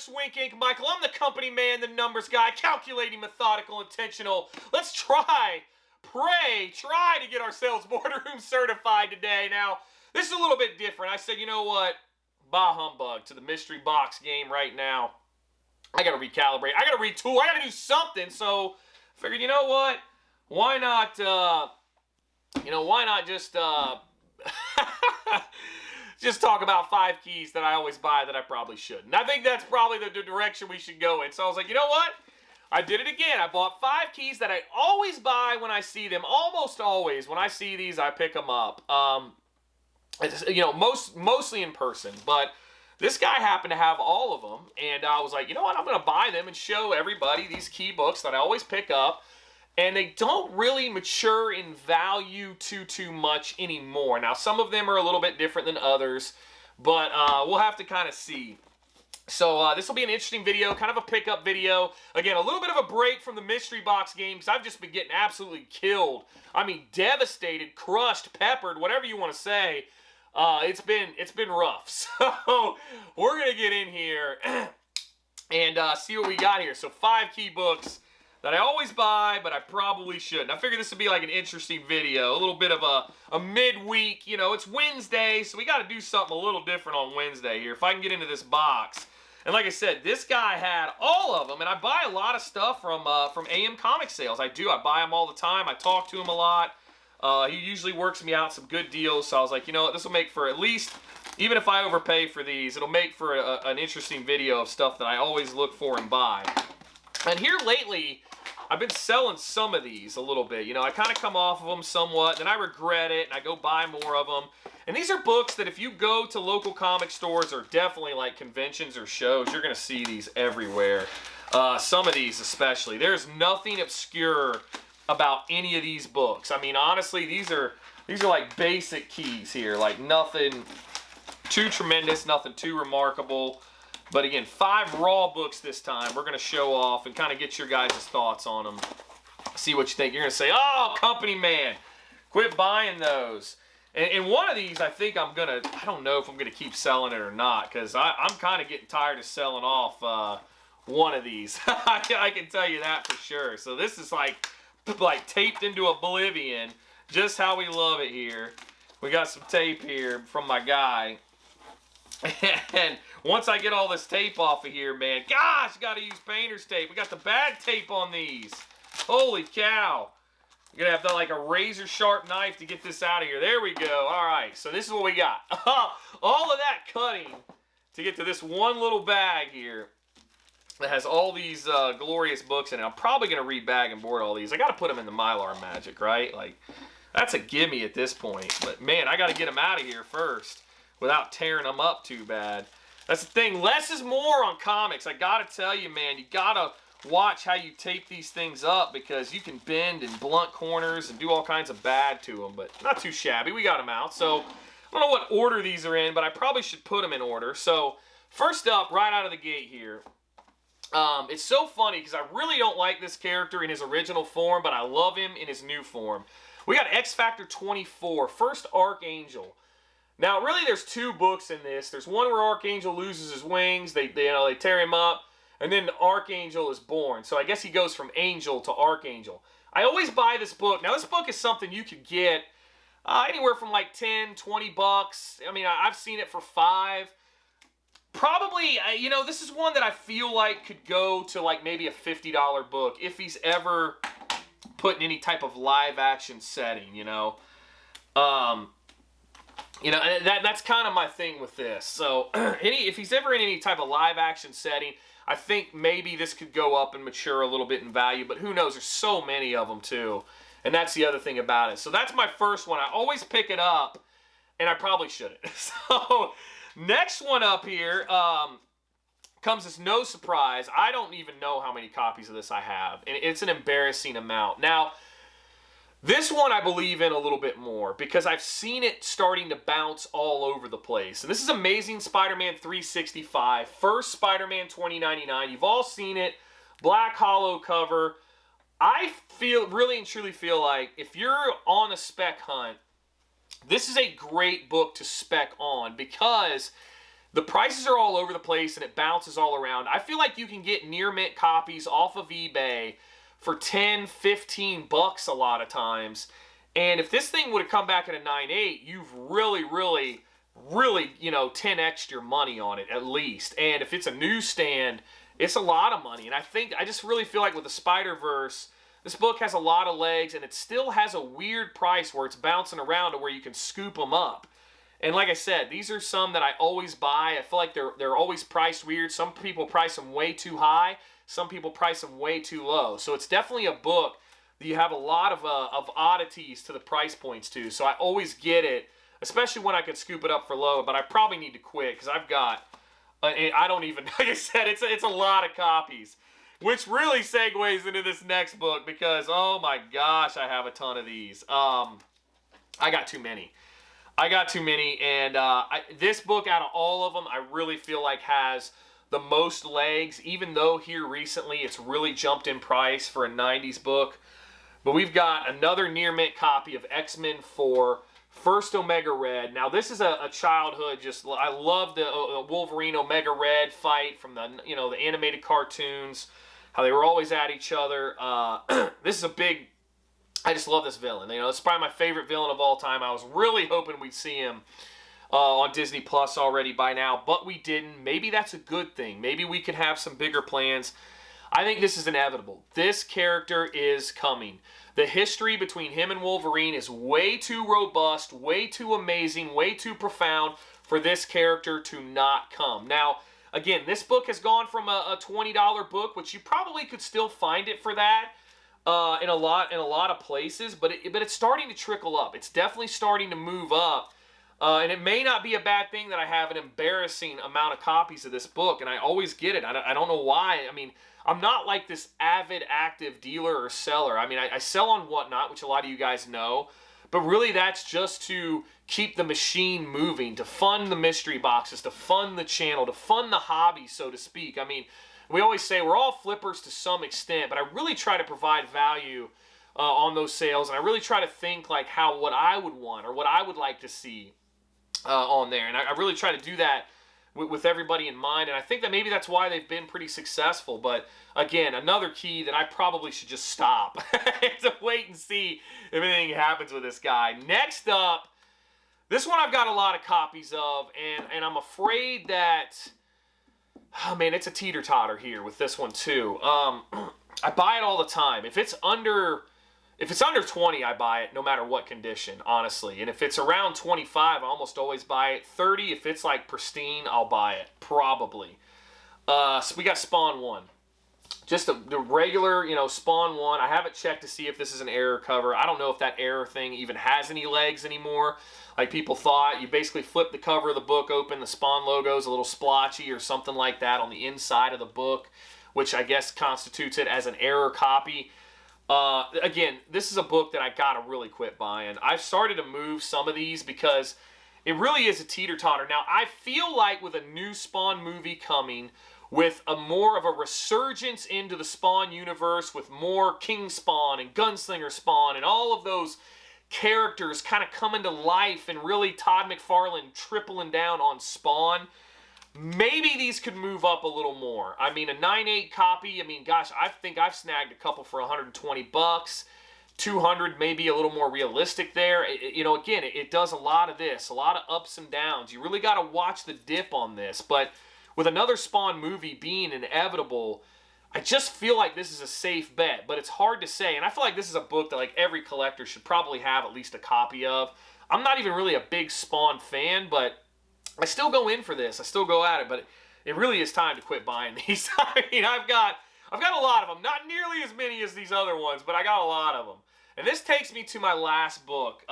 Alex Wink Ink Michael. I'm the company man, the numbers guy, calculating, methodical, intentional. Let's try to get ourselves boardroom certified today. Now, this is a little bit different. I said, you know what? Bah humbug to the mystery box game right now. I got to recalibrate. I got to retool. I got to do something. So, I figured, you know what? Why not, just, just talk about 5 keys that I always buy that I probably shouldn't. I think that's probably the direction we should go in. So I was like, you know what? I did it again. I bought 5 keys that I always buy when I see them. Almost always. When I see these, I pick them up. Mostly in person. But this guy happened to have all of them. And I was like, you know what? I'm going to buy them and show everybody these key books that I always pick up. And they don't really mature in value too much anymore. Now, some of them are a little bit different than others, but we'll have to kind of see. So this will be an interesting video, kind of a pickup video. Again, a little bit of a break from the mystery box game because I've just been getting absolutely killed. I mean, devastated, crushed, peppered, whatever you want to say. It's been rough. So we're gonna get in here and see what we got here. So 5 key books that I always buy, but I probably shouldn't. I figured this would be like an interesting video, a little bit of a midweek. You know, it's Wednesday, so we got to do something a little different on Wednesday here. If I can get into this box. And like I said, this guy had all of them, and I buy a lot of stuff from AM Comic Sales. I do. I buy them all the time. I talk to him a lot. He usually works me out some good deals, so I was like, you know what, this will make for at least, even if I overpay for these, it'll make for an interesting video of stuff that I always look for and buy. And here lately, I've been selling some of these a little bit. You know, I kind of come off of them somewhat, then I regret it, and I go buy more of them. And these are books that if you go to local comic stores or definitely like conventions or shows, you're going to see these everywhere. Some of these especially. There's nothing obscure about any of these books. I mean, honestly, these are like basic keys here. Like nothing too tremendous, nothing too remarkable. But again, 5 raw books this time. We're going to show off and kind of get your guys' thoughts on them. See what you think. You're going to say, oh, company man, quit buying those. And one of these, I think I don't know if I'm going to keep selling it or not, because I'm kind of getting tired of selling off one of these. I can tell you that for sure. So this is like taped into oblivion, just how we love it here. We got some tape here from my guy. And once I get all this tape off of here, man, gosh, got to use painter's tape. We got the bad tape on these. Holy cow. You're going to have like a razor sharp knife to get this out of here. There we go. All right, so this is what we got. All of that cutting to get to this one little bag here that has all these glorious books in it. I'm probably going to rebag and board all these. I got to put them in the Mylar Magic, right? Like, that's a gimme at this point. But, man, I got to get them out of here first without tearing them up too bad. That's the thing. Less is more on comics. I got to tell you, man, you got to watch how you tape these things up because you can bend and blunt corners and do all kinds of bad to them, but not too shabby. We got them out. So I don't know what order these are in, but I probably should put them in order. So first up, right out of the gate here, it's so funny because I really don't like this character in his original form, but I love him in his new form. We got X Factor 24, First Archangel. Now, really, there's 2 books in this. There's one where Archangel loses his wings. They tear him up. And then Archangel is born. So I guess he goes from Angel to Archangel. I always buy this book. Now, this book is something you could get anywhere from like 10, 20 bucks. I mean, I've seen it for 5. Probably, this is one that I feel like could go to like maybe a $50 book if he's ever put in any type of live action setting, that's kind of my thing with this. So, if he's ever in any type of live action setting, I think maybe this could go up and mature a little bit in value, but who knows? There's so many of them, too. And that's the other thing about it. So, that's my first one. I always pick it up, and I probably shouldn't. So, next one up here comes as no surprise. I don't even know how many copies of this I have, and it's an embarrassing amount. Now, this one I believe in a little bit more because I've seen it starting to bounce all over the place. And this is Amazing Spider-Man 365, First Spider-Man 2099. You've all seen it, black hollow cover. I really and truly feel like if you're on a spec hunt, this is a great book to spec on because the prices are all over the place and it bounces all around. I feel like you can get near mint copies off of eBay for 10, 15 bucks a lot of times. And if this thing would have come back at a 9.8, you've really, you know, 10x'd your money on it at least. And if it's a newsstand, it's a lot of money. And I just really feel like with the Spider-Verse, this book has a lot of legs, and it still has a weird price where it's bouncing around to where you can scoop them up. And like I said, these are some that I always buy. I feel like they're always priced weird. Some people price them way too high. Some people price them way too low. So it's definitely a book that you have a lot of oddities to the price points to. So I always get it, especially when I can scoop it up for low. But I probably need to quit because I've got, I don't even, like I said, it's a lot of copies. Which really segues into this next book because, oh my gosh, I have a ton of these. I got too many. And this book, out of all of them, I really feel like has the most legs, even though here recently it's really jumped in price for a 90s book. But we've got another near mint copy of X-Men 4, First Omega Red. Now this is a childhood, I love the Wolverine Omega Red fight from the, you know, the animated cartoons, how they were always at each other. This is a big, I just love this villain. You know, it's probably my favorite villain of all time. I was really hoping we'd see him on Disney Plus already by now, but we didn't. Maybe that's a good thing. Maybe we could have some bigger plans. I think this is inevitable. This character is coming. The history between him and Wolverine is way too robust, way too amazing, way too profound for this character to not come. Now, again, this book has gone from a $20 book, which you probably could still find it for that in a lot of places, but it's starting to trickle up. It's definitely starting to move up. And it may not be a bad thing that I have an embarrassing amount of copies of this book, and I always get it. I don't know why. I mean, I'm not like this avid, active dealer or seller. I mean, I sell on Whatnot, which a lot of you guys know, but really that's just to keep the machine moving, to fund the mystery boxes, to fund the channel, to fund the hobby, so to speak. I mean, we always say we're all flippers to some extent, but I really try to provide value on those sales, and I really try to think like what I would want or what I would like to see on there, and I really try to do that with everybody in mind, and I think that maybe that's why they've been pretty successful. But again, another key that I probably should just stop to wait and see if anything happens with this guy. Next up, this one I've got a lot of copies of, and I'm afraid that, oh man, it's a teeter-totter here with this one too. I buy it all the time. If it's under 20, I buy it no matter what condition, honestly. And if it's around 25, I almost always buy it. 30, if it's like pristine, I'll buy it, probably. So we got Spawn 1. Just the regular, you know, Spawn 1. I haven't checked to see if this is an error cover. I don't know if that error thing even has any legs anymore, like people thought. You basically flip the cover of the book open, the Spawn logo's a little splotchy or something like that on the inside of the book, which I guess constitutes it as an error copy. Again, this is a book that I gotta really quit buying. I've started to move some of these because it really is a teeter-totter. Now, I feel like with a new Spawn movie coming, with more of a resurgence into the Spawn universe, with more King Spawn and Gunslinger Spawn and all of those characters kind of coming to life, and really Todd McFarlane tripling down on Spawn, maybe these could move up a little more. I mean, a 9.8 copy, I mean, gosh, I think I've snagged a couple for 120 bucks. 200 maybe a little more realistic there. You know, again, it does a lot of this, a lot of ups and downs. You really got to watch the dip on this. But with another Spawn movie being inevitable, I just feel like this is a safe bet. But it's hard to say. And I feel like this is a book that like every collector should probably have at least a copy of. I'm not even really a big Spawn fan, but I still go in for this. I still go at it, but it really is time to quit buying these. I mean, I've got a lot of them. Not nearly as many as these other ones, but I got a lot of them. And this takes me to my last book.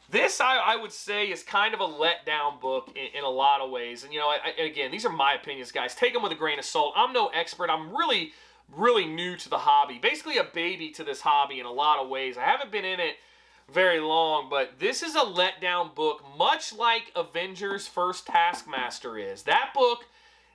This, I would say, is kind of a letdown book in a lot of ways. And, you know, again, these are my opinions, guys. Take them with a grain of salt. I'm no expert. I'm really, really new to the hobby. Basically a baby to this hobby in a lot of ways. I haven't been in it very long, but this is a letdown book, much like Avengers First Taskmaster is. That book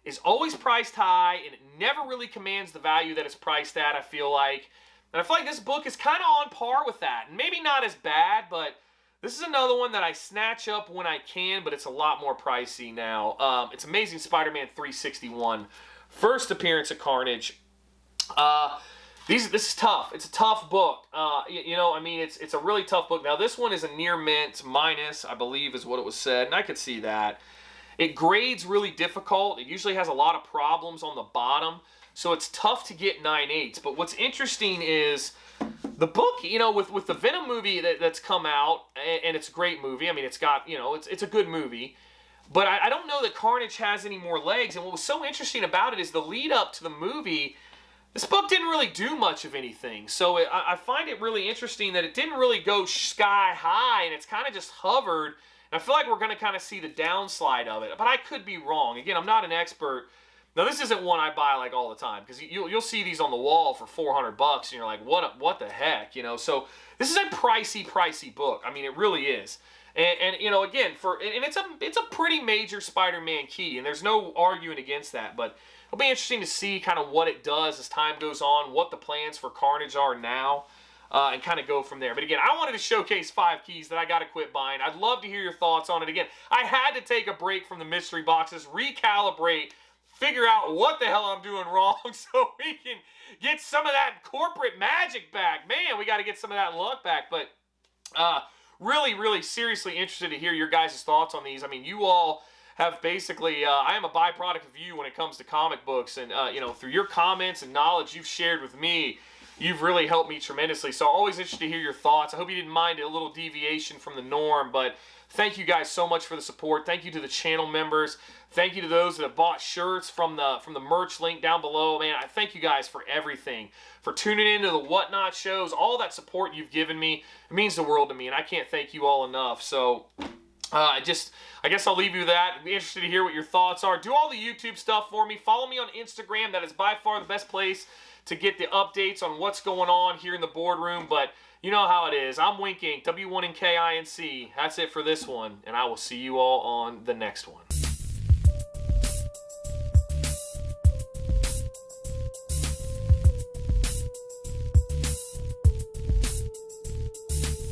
is always priced high, and it never really commands the value that it's priced at, I feel like. And I feel like this book is kind of on par with that. And maybe not as bad, but This is another one that I snatch up when I can, but it's a lot more pricey now. It's Amazing Spider-Man 361. First appearance of Carnage. This is tough. It's a tough book. I mean, it's a really tough book. Now, this one is a near mint minus, I believe is what it was said, and I could see that. It grades really difficult. It usually has a lot of problems on the bottom, so it's tough to get 9/8. But what's interesting is the book, with the Venom movie that's come out, and it's a great movie. I mean, it's got, it's a good movie. But I don't know that Carnage has any more legs. And what was so interesting about it is the lead up to the movie, this book didn't really do much of anything. So I find it really interesting that it didn't really go sky high, and it's kind of just hovered. And I feel like we're going to kind of see the downslide of it. But I could be wrong. Again, I'm not an expert. Now, this isn't one I buy like all the time, because you'll see these on the wall for $400, and you're like, what the heck, So this is a pricey book. I mean, it really is. And again, it's a pretty major Spider-Man key, and there's no arguing against that. But it'll be interesting to see kind of what it does as time goes on, what the plans for Carnage are now, and kind of go from there. But again, I wanted to showcase 5 keys that I got to quit buying. I'd love to hear your thoughts on it. Again, I had to take a break from the mystery boxes, recalibrate, figure out what the hell I'm doing wrong so we can get some of that corporate magic back. Man, we got to get some of that luck back. But really, really seriously interested to hear your guys' thoughts on these. I mean, you all have basically, I am a byproduct of you when it comes to comic books. And, through your comments and knowledge you've shared with me, you've really helped me tremendously. So always interested to hear your thoughts. I hope you didn't mind a little deviation from the norm, but thank you guys so much for the support. Thank you to the channel members. Thank you to those that have bought shirts from the merch link down below. Man, I thank you guys for everything, for tuning into the Whatnot shows, all that support you've given me. It means the world to me, and I can't thank you all enough. So I guess I'll leave you with that. I'd be interested to hear what your thoughts are. Do all the YouTube stuff for me. Follow me on Instagram. That is by far the best place to get the updates on what's going on here in the boardroom. But you know how it is. I'm Wink Inc. W1NKINC. That's it for this one, and I will see you all on the next one.